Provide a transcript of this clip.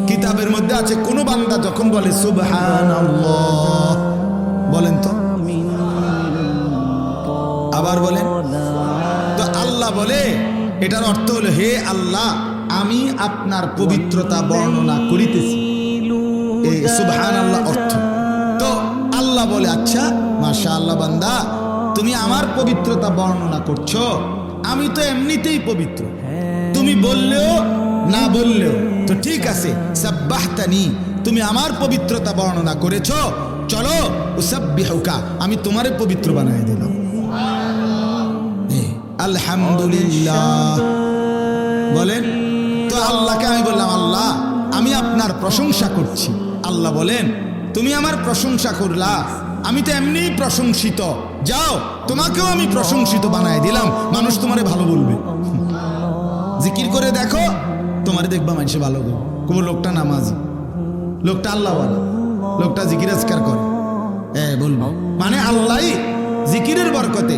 কিতাবের মধ্যে আছে কোন বান্দা যখন বলে সুবহানাল্লাহ, বলেন তো, আবার বলেন তো, আল্লাহ বলে এটার অর্থ হলো হে আল্লাহ আমি আপনার পবিত্রতা বর্ণনা করিতেছি, এই সুবহানাল্লাহ অর্থ। তো আল্লাহ বলে আচ্ছা মাশাআল্লাহ বান্দা তুমি আমার পবিত্রতা বর্ণনা করছো, আমি তো এমনিতেই পবিত্র, তুমি বললেও না বললেও তো ঠিক আছে, সাব্বাহতানি তুমি আমার পবিত্রতা বর্ণনা করেছো, চলো উসাব্বিহুকা আমি তোমারে পবিত্র বানায় দিলাম। আলহামদুলিল্লাহ বলেন তো, আল্লাহকে আমি বললাম আল্লাহ আমি আপনার প্রশংসা করছি। আল্লাহ বলেন তুমি আমার প্রশংসা করলা, আমি তো এমনিই প্রশংসিত, যাও তোমাকেও আমি প্রশংসিত বানায় দিলাম, মানুষ তোমারে ভালো বলবে। জিকির করে দেখো তোমারে দেখবা মানুষে ভালো বলবে, কোন লোকটা নামাজি, লোকটা আল্লাহ বলে, লোকটা জিকির আজকার করে, বলবো মানে আল্লাহ জিকিরের বরকতে